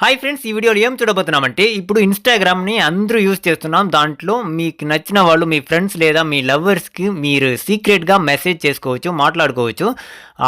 Hi friends, ఈ వీడియోలో ఏం చూడబోతున్నామంటే ఇప్పుడు ఇన్‌స్టాగ్రామ్‌ని అందరూ యూజ్ చేస్తున్నాం. దాంట్లో మీకు నచ్చిన వాళ్ళు మీ ఫ్రెండ్స్ లేదా మీ లవర్స్‌కి మీరు సీక్రెట్‌గా మెసేజ్ చేసుకోవచ్చు, మాట్లాడుకోవచ్చు.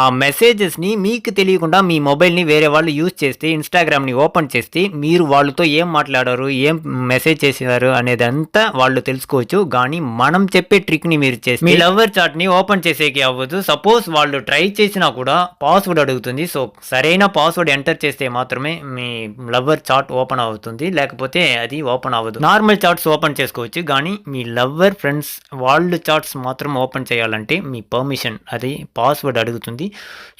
ఆ మెసేజెస్‌ని మీకు తెలియకుండా మీ మొబైల్‌ని వేరే వాళ్ళు యూజ్ చేస్తే ఇన్‌స్టాగ్రామ్‌ని ఓపెన్ చేస్తే మీరు వాళ్ళతో ఏం మాట్లాడారు, ఏం మెసేజ్ చేశారు అనేదంతా వాళ్ళు తెలుసుకోవచ్చు. కానీ మనం చెప్పే ట్రిక్‌ని మీరు చేస్తే మీ లవర్ చాట్‌ని ఓపెన్ చేసేకి అవ్వదు. సపోజ్ వాళ్ళు ట్రై చేసినా కూడా పాస్వర్డ్ అడుగుతుంది. సో సరైన పాస్వర్డ్ ఎంటర్ చేస్తే మాత్రమే మీ లవ్వర్ చాట్ ఓపెన్ అవుతుంది, లేకపోతే అది ఓపెన్ అవ్వదు. నార్మల్ చాట్స్ ఓపెన్ చేసుకోవచ్చు, కానీ మీ లవ్వర్ ఫ్రెండ్స్ వాళ్ళు చాట్స్ మాత్రం ఓపెన్ చేయాలంటే మీ పర్మిషన్, అది పాస్వర్డ్ అడుగుతుంది.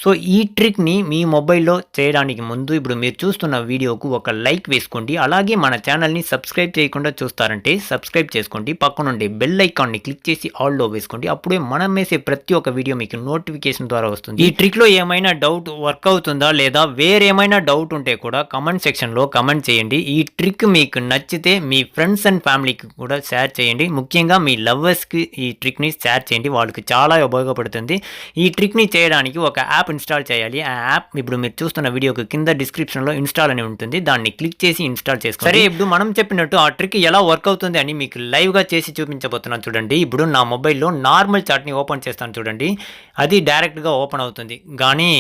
సో ఈ ట్రిక్ని మీ మొబైల్లో చేయడానికి ముందు ఇప్పుడు మీరు చూస్తున్న వీడియోకు ఒక లైక్ వేసుకోండి. అలాగే మన ఛానల్ని సబ్స్క్రైబ్ చేయకుండా చూస్తారంటే సబ్స్క్రైబ్ చేసుకోండి. పక్కనుండే బెల్ ఐకాన్ని క్లిక్ చేసి ఆల్లో వేసుకోండి. అప్పుడే మనం వేసే ప్రతి ఒక్క వీడియో మీకు నోటిఫికేషన్ ద్వారా వస్తుంది. ఈ ట్రిక్లో ఏమైనా డౌట్ వర్క్ అవుతుందా లేదా వేరేమైనా డౌట్ ఉంటే కూడా కమెంట్ సెక్షన్లో కమెంట్ చేయండి. ఈ ట్రిక్ మీకు నచ్చితే మీ ఫ్రెండ్స్ అండ్ ఫ్యామిలీకి కూడా షేర్ చేయండి. ముఖ్యంగా మీ లవర్స్కి ఈ ట్రిక్ని షేర్ చేయండి, వాళ్ళకి చాలా ఉపయోగపడుతుంది. ఈ ట్రిక్ని చేయడానికి ఒక యాప్ ఇన్స్టాల్ చేయాలి. ఆ యాప్ ఇప్పుడు మీరు చూస్తున్న వీడియోకి కింద డిస్క్రిప్షన్లో ఇన్స్టాల్ అని ఉంటుంది, దాన్ని క్లిక్ చేసి ఇన్స్టాల్ చేసుకోండి. సరే, ఇప్పుడు మనం చెప్పినట్టు ఆ ట్రిక్ ఎలా వర్క్ అవుతుంది అని మీకు లైవ్గా చేసి చూపించబోతున్నాను చూడండి. ఇప్పుడు నా మొబైల్లో నార్మల్ చాట్ని ఓపెన్ చేస్తాను చూడండి, అది డైరెక్ట్గా ఓపెన్ అవుతుంది. కానీ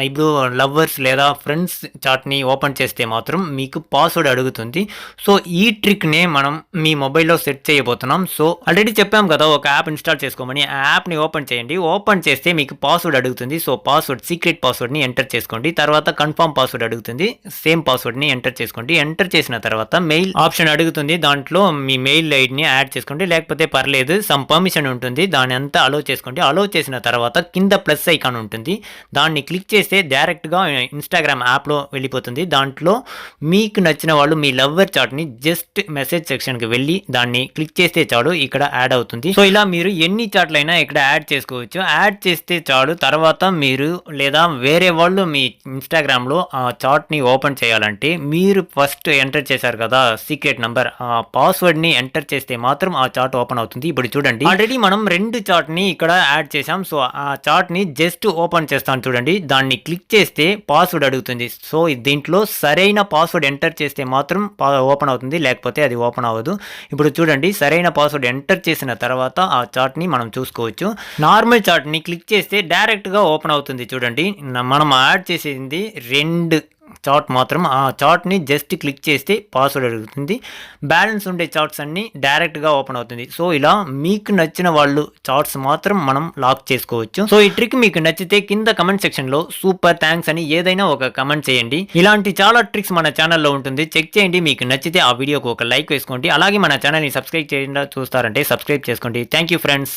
ఇప్పుడు లవర్స్ లేదా ఫ్రెండ్స్ చాట్ని ఓపెన్ చేస్తే మాత్రం మీకు పాస్వర్డ్ అడుగుతుంది. సో ఈ ట్రిక్నే మనం మీ మొబైల్లో సెట్ చేయబోతున్నాం. సో ఆల్రెడీ చెప్పాం కదా ఒక యాప్ ఇన్స్టాల్ చేసుకోమని. ఆ యాప్ని ఓపెన్ చేయండి. ఓపెన్ చేస్తే మీకు పాస్వర్డ్ అడుగుతుంది. సో పాస్వర్డ్ సీక్రెట్ పాస్వర్డ్ని ఎంటర్ చేసుకోండి. తర్వాత కన్ఫర్మ్ పాస్వర్డ్ అడుగుతుంది, సేమ్ పాస్వర్డ్ని ఎంటర్ చేసుకోండి. ఎంటర్ చేసిన తర్వాత మెయిల్ ఆప్షన్ అడుగుతుంది, దాంట్లో మీ మెయిల్ ఐడిని యాడ్ చేసుకోండి, లేకపోతే పర్లేదు. సమ్ పర్మిషన్ ఉంటుంది, దాని అంతా అలో చేసుకోండి. అలో చేసిన తర్వాత కింద ప్లస్ ఐకాన్ ఉంటుంది, దాన్ని క్లిక్ చేస్తే డైరెక్ట్గా ఇన్స్టాగ్రామ్ యాప్లో వెళ్ళిపోతుంది. దాంట్లో మీకు నచ్చిన వాళ్ళు మీ లవ్వర్ చాట్ని జస్ట్ మెసేజ్ సెక్షన్కి వెళ్ళి దాన్ని క్లిక్ చేస్తే చాలు, ఇక్కడ యాడ్ అవుతుంది. సో ఇలా మీరు ఎన్ని చాట్లైనా ఇక్కడ యాడ్ చేసుకోవచ్చు. యాడ్ చేస్తే చాలు. తర్వాత మీరు లేదా వేరే వాళ్ళు మీ ఇన్స్టాగ్రామ్లో ఆ చాట్ని ఓపెన్ చేయాలంటే మీరు ఫస్ట్ ఎంటర్ చేశారు కదా సీక్రెట్ నంబర్, ఆ పాస్వర్డ్ని ఎంటర్ చేస్తే మాత్రం ఆ చాట్ ఓపెన్ అవుతుంది. ఇప్పుడు చూడండి, ఆల్రెడీ మనం 2 చాట్ని ఇక్కడ యాడ్ చేసాం. సో ఆ చాట్ని జస్ట్ ఓపెన్ చేస్తాను చూడండి, దాన్ని క్లిక్ చేస్తే పాస్వర్డ్ అడుగుతుంది. సో దీంట్లో సరైన పాస్వర్డ్ ఎంటర్ చేస్తే మాత్రం ఓపెన్ అవుతుంది, లేకపోతే అది ఓపెన్ అవ్వదు. ఇప్పుడు చూడండి, సరైన పాస్వర్డ్ ఎంటర్ చేసిన తర్వాత ఆ చాట్ని మనం చూసుకోవచ్చు. నార్మల్ చాట్ని క్లిక్ చేస్తే డైరెక్ట్గా ఓపెన్ అవుతుంది చూడండి. మనం యాడ్ చేసింది 2 చాట్ మాత్రం. ఆ చాట్ని జస్ట్ క్లిక్ చేస్తే పాస్వర్డ్ అడుగుతుంది. బ్యాలెన్స్ ఉండే చాట్స్ అన్నీ డైరెక్ట్గా ఓపెన్ అవుతుంది. సో ఇలా మీకు నచ్చిన వాళ్ళు చాట్స్ మాత్రం మనం లాక్ చేసుకోవచ్చు. సో ఈ ట్రిక్ మీకు నచ్చితే కింద కమెంట్ సెక్షన్లో సూపర్ థ్యాంక్స్ అని ఏదైనా ఒక కమెంట్ చేయండి. ఇలాంటి చాలా ట్రిక్స్ మన ఛానల్లో ఉంటుంది, చెక్ చేయండి. మీకు నచ్చితే ఆ వీడియోకి ఒక లైక్ వేసుకోండి. అలాగే మన ఛానల్ని సబ్స్క్రైబ్ చేయకుండా చూస్తారంటే సబ్స్క్రైబ్ చేసుకోండి. Thank you friends.